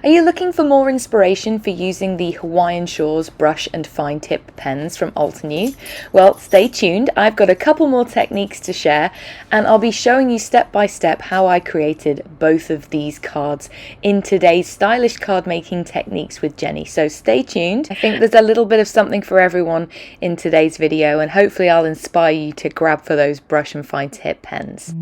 Are you looking for more inspiration for using the Hawaiian Shores brush and fine tip pens from Altenew? Well, stay tuned. I've got a couple more techniques to share, and I'll be showing you step by step how I created both of these cards in today's stylish card making techniques with Jenny. So stay tuned. I think there's a little bit of something for everyone in today's video, and hopefully I'll inspire you to grab for those brush and fine tip pens.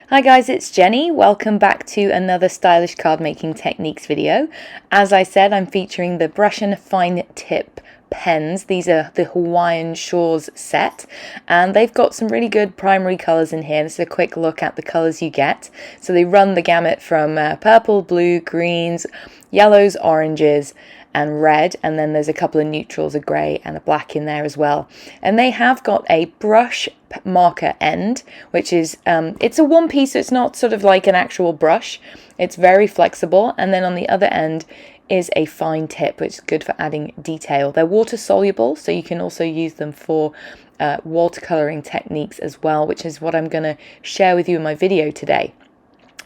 Hi guys, it's Jenny. Welcome back to another stylish card making techniques video. As I said, I'm featuring the brush and fine tip pens. These are the Hawaiian Shores set, and they've got some really good primary colours in here. This is a quick look at the colours you get. So they run the gamut from purple, blue, greens, yellows, oranges, and red, and then there's a couple of neutrals, a grey and a black in there as well. And they have got a brush marker end, which is it's a one piece, so it's not sort of like an actual brush. It's very flexible, and then on the other end is a fine tip, which is good for adding detail. They're water soluble, so you can also use them for watercoloring techniques as well, which is what I'm going to share with you in my video today.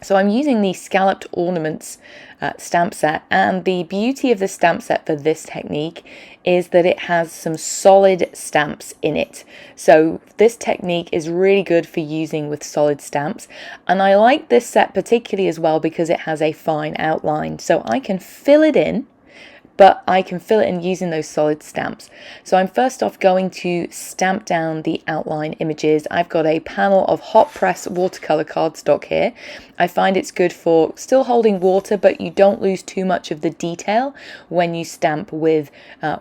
So I'm using the Scalloped Ornaments stamp set, and the beauty of the stamp set for this technique is that it has some solid stamps in it. So this technique is really good for using with solid stamps, and I like this set particularly as well because it has a fine outline, so I can fill it in, but I can fill it in using those solid stamps. So I'm first off going to stamp down the outline images. I've got a panel of hot press watercolor cardstock here. I find it's good for still holding water, but you don't lose too much of the detail when you stamp with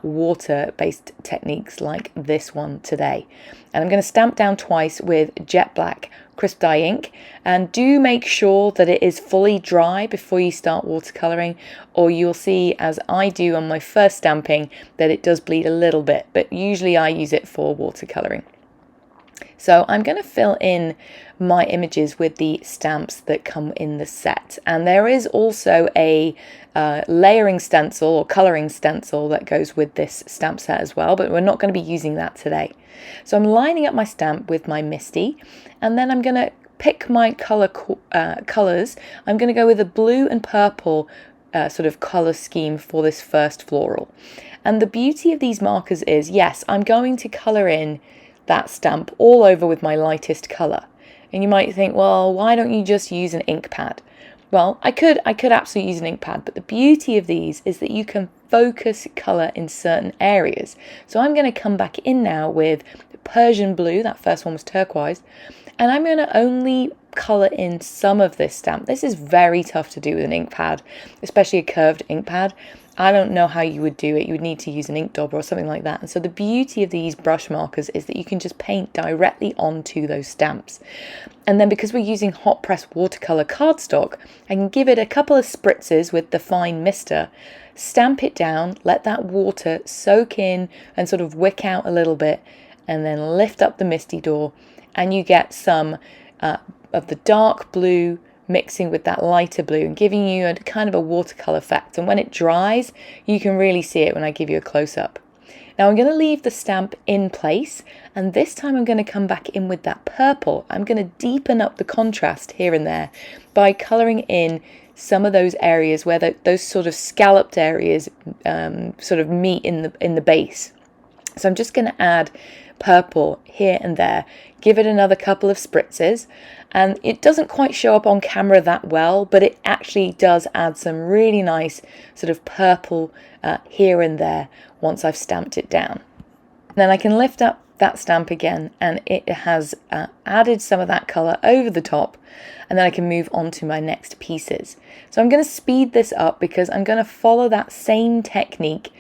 water-based techniques like this one today. And I'm going to stamp down twice with jet black crisp dye ink, and do make sure that it is fully dry before you start watercoloring, or you'll see, as I do on my first stamping, that it does bleed a little bit, but usually I use it for watercoloring. So I'm going to fill in my images with the stamps that come in the set, and there is also a layering stencil or colouring stencil that goes with this stamp set as well, but we're not going to be using that today. So I'm lining up my stamp with my Misty, and then I'm going to pick my colours. I'm going to go with a blue and purple sort of colour scheme for this first floral. And the beauty of these markers is, yes, I'm going to colour in that stamp all over with my lightest colour. And you might think, well, why don't you just use an ink pad? Well, I could absolutely use an ink pad, but the beauty of these is that you can focus colour in certain areas. So I'm going to come back in now with Persian blue, that first one was turquoise, and I'm going to only colour in some of this stamp. This is very tough to do with an ink pad, especially a curved ink pad. I don't know how you would do it. You would need to use an ink dauber or something like that. And so the beauty of these brush markers is that you can just paint directly onto those stamps. And then because we're using hot press watercolor cardstock, I can give it a couple of spritzes with the fine mister, stamp it down, let that water soak in and sort of wick out a little bit, and then lift up the Misty door, and you get some of the dark blue mixing with that lighter blue and giving you a kind of a watercolor effect. And when it dries, you can really see it when I give you a close-up. Now I'm going to leave the stamp in place, and this time I'm going to come back in with that purple. I'm going to deepen up the contrast here and there by colouring in some of those areas where those sort of scalloped areas sort of meet in the base. So I'm just going to add purple here and there, give it another couple of spritzes, and it doesn't quite show up on camera that well, but it actually does add some really nice sort of purple here and there once I've stamped it down. Then I can lift up that stamp again, and it has added some of that colour over the top, and then I can move on to my next pieces. So I'm going to speed this up because I'm going to follow that same technique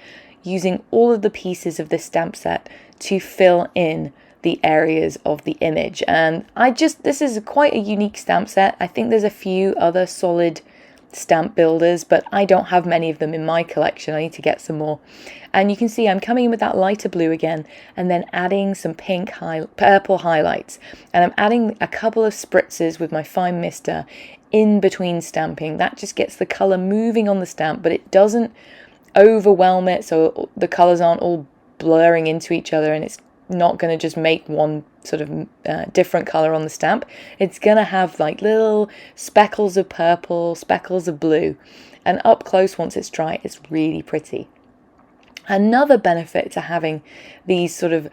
using all of the pieces of this stamp set to fill in the areas of the image. And this is quite a unique stamp set. I think there's a few other solid stamp builders, but I don't have many of them in my collection. I need to get some more. And you can see I'm coming in with that lighter blue again, and then adding some purple highlights. And I'm adding a couple of spritzes with my fine mister in between stamping. That just gets the colour moving on the stamp, but it doesn't overwhelm it, so the colours aren't all blurring into each other, and it's not going to just make one sort of different color on the stamp. It's going to have like little speckles of purple, speckles of blue, and up close once it's dry, it's really pretty. Another benefit to having these sort of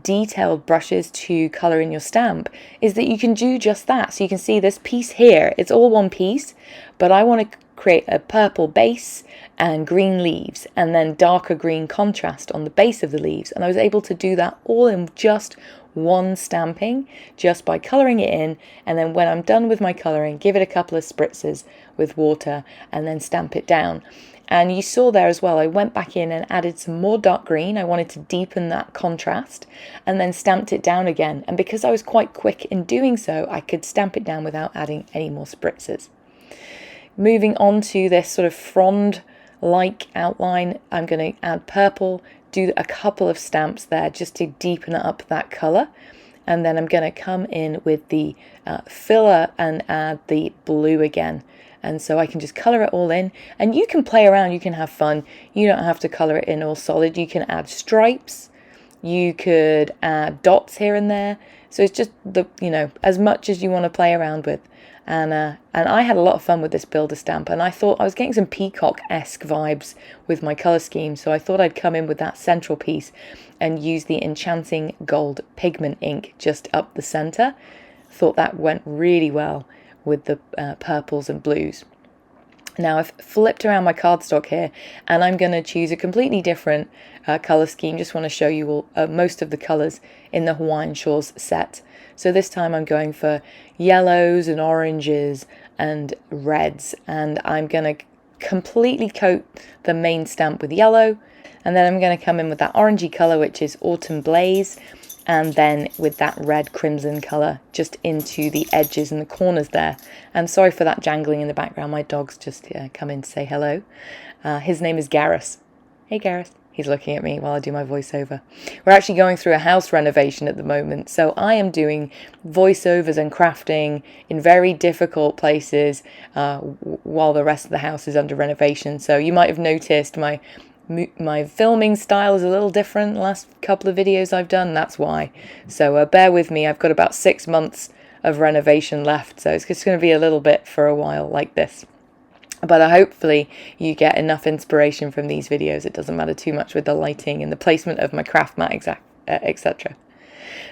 detailed brushes to colour in your stamp is that you can do just that. So you can see this piece here, it's all one piece, but I want to create a purple base and green leaves and then darker green contrast on the base of the leaves. And I was able to do that all in just one stamping, just by colouring it in, and then when I'm done with my colouring, give it a couple of spritzes with water and then stamp it down. And you saw there as well, I went back in and added some more dark green. I wanted to deepen that contrast and then stamped it down again. And because I was quite quick in doing so, I could stamp it down without adding any more spritzes. Moving on to this sort of frond-like outline, I'm going to add purple, do a couple of stamps there just to deepen up that colour. And then I'm going to come in with the filler and add the blue again. And so I can just colour it all in, and you can play around, you can have fun. You don't have to colour it in all solid. You can add stripes, you could add dots here and there. So it's just as much as you want to play around with. And I had a lot of fun with this builder stamp, and I thought I was getting some peacock-esque vibes with my colour scheme, so I thought I'd come in with that central piece and use the Enchanting Gold Pigment Ink just up the centre. Thought that went really well with the purples and blues. Now I've flipped around my cardstock here, and I'm going to choose a completely different colour scheme. Just want to show you all, most of the colours in the Hawaiian Shores set. So this time I'm going for yellows and oranges and reds, and I'm going to completely coat the main stamp with yellow, and then I'm going to come in with that orangey colour, which is Autumn Blaze, and then with that red crimson colour just into the edges and the corners there. And sorry for that jangling in the background, my dog's just come in to say hello. His name is Garrus. Hey Garrus. He's looking at me while I do my voiceover. We're actually going through a house renovation at the moment, so I am doing voiceovers and crafting in very difficult places while the rest of the house is under renovation. So you might have noticed my filming style is a little different the last couple of videos I've done, that's why. So bear with me, I've got about 6 months of renovation left, so it's just going to be a little bit for a while like this. But hopefully you get enough inspiration from these videos. It doesn't matter too much with the lighting and the placement of my craft mat, etc.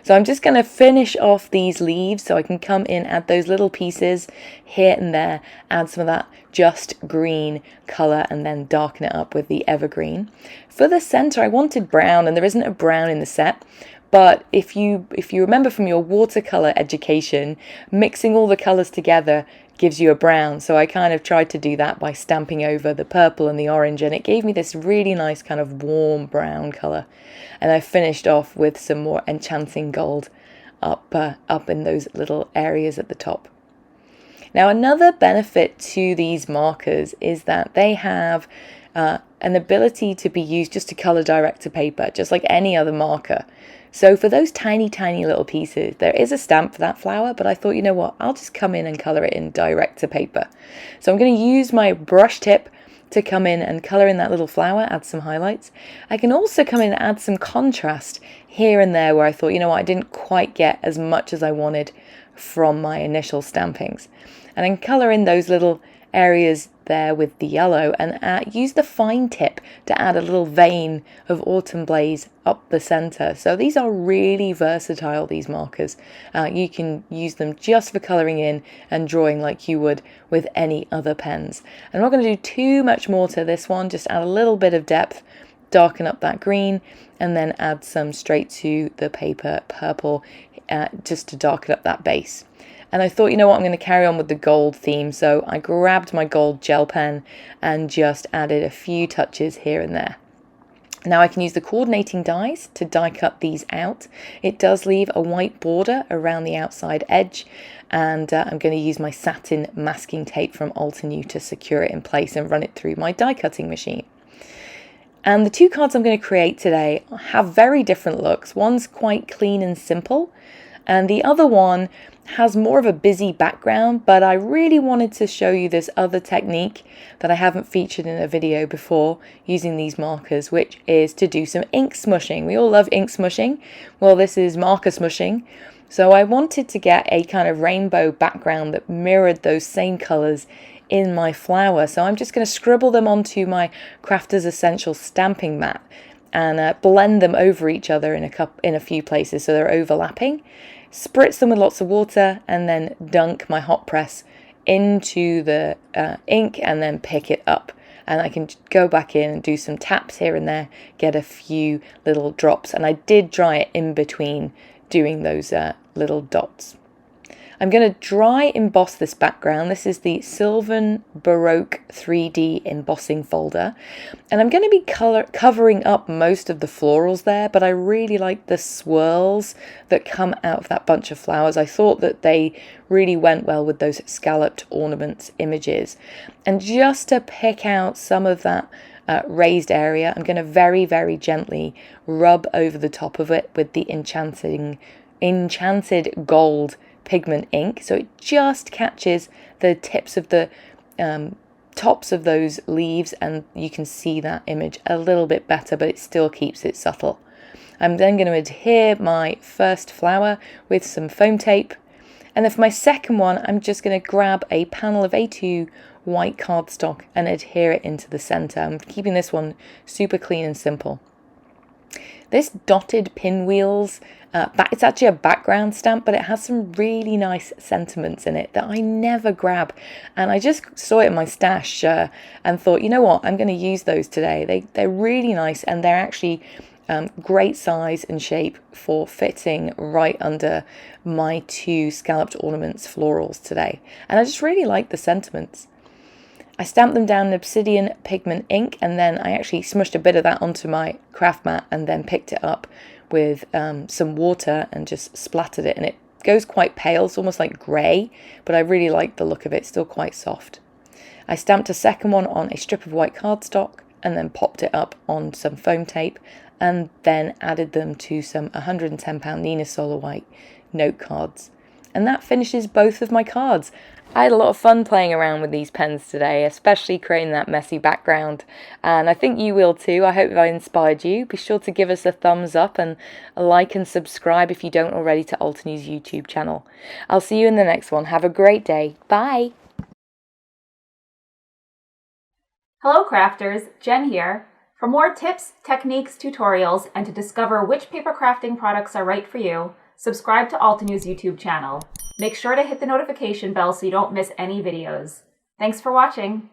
So I'm just going to finish off these leaves so I can come in, add those little pieces here and there, add some of that just green colour and then darken it up with the evergreen. For the centre I wanted brown, and there isn't a brown in the set, but if you remember from your watercolour education, mixing all the colours together gives you a brown. So I kind of tried to do that by stamping over the purple and the orange, and it gave me this really nice kind of warm brown colour. And I finished off with some more Enchanting Gold up in those little areas at the top. Now another benefit to these markers is that they have an ability to be used just to colour direct to paper, just like any other marker. So for those tiny little pieces, there is a stamp for that flower, but I thought, you know what, I'll just come in and colour it in direct to paper. So I'm going to use my brush tip to come in and colour in that little flower, add some highlights. I can also come in and add some contrast here and there where I thought, you know what, I didn't quite get as much as I wanted from my initial stampings. And I can colour in those little areas there with the yellow and use the fine tip to add a little vein of Autumn Blaze up the center. So these are really versatile, these markers. You can use them just for coloring in and drawing like you would with any other pens. I'm not going to do too much more to this one, just add a little bit of depth, darken up that green, and then add some straight to the paper purple just to darken up that base. And I thought, you know what, I'm going to carry on with the gold theme. So I grabbed my gold gel pen and just added a few touches here and there. Now I can use the coordinating dies to die cut these out. It does leave a white border around the outside edge. And I'm going to use my satin masking tape from Altenew to secure it in place and run it through my die cutting machine. And the two cards I'm going to create today have very different looks. One's quite clean and simple, And the other one has more of a busy background, but I really wanted to show you this other technique that I haven't featured in a video before using these markers, which is to do some ink smushing. We all love ink smushing. Well, this is marker smushing. So I wanted to get a kind of rainbow background that mirrored those same colors in my flower. So I'm just going to scribble them onto my Crafter's Essentials stamping mat and blend them over each other in a few places so they're overlapping. Spritz them with lots of water and then dunk my hot press into the ink and then pick it up. And I can go back in and do some taps here and there, get a few little drops. And I did dry it in between doing those little dots. I'm going to dry emboss this background. This is the Sylvan Baroque 3D embossing folder. And I'm going to be covering up most of the florals there, but I really like the swirls that come out of that bunch of flowers. I thought that they really went well with those Scalloped Ornaments images. And just to pick out some of that raised area, I'm going to very, very gently rub over the top of it with the Enchanted Gold Pigment Ink, so it just catches the tips of the tops of those leaves, and you can see that image a little bit better, but it still keeps it subtle. I'm then going to adhere my first flower with some foam tape, and then for my second one I'm just going to grab a panel of A2 white cardstock and adhere it into the center. I'm keeping this one super clean and simple. This dotted Pinwheels, it's actually a background stamp, but it has some really nice sentiments in it that I never grab. And I just saw it in my stash and thought, you know what, I'm going to use those today. They're really nice, and they're actually great size and shape for fitting right under my two Scalloped Ornaments florals today. And I just really like the sentiments. I stamped them down in Obsidian Pigment Ink, and then I actually smushed a bit of that onto my craft mat and then picked it up with some water and just splattered it, and it goes quite pale. It's almost like grey, but I really like the look of it, still quite soft. I stamped a second one on a strip of white cardstock and then popped it up on some foam tape and then added them to some 110 Nina Solar White note cards. And that finishes both of my cards. I had a lot of fun playing around with these pens today, especially creating that messy background, and I think you will too. I hope I inspired you. Be sure to give us a thumbs up and a like and subscribe if you don't already to Altenew's YouTube channel. I'll see you in the next one. Have a great day. Bye! Hello crafters, Jen here. For more tips, techniques, tutorials, and to discover which paper crafting products are right for you, subscribe to Altenew's YouTube channel. Make sure to hit the notification bell so you don't miss any videos. Thanks for watching.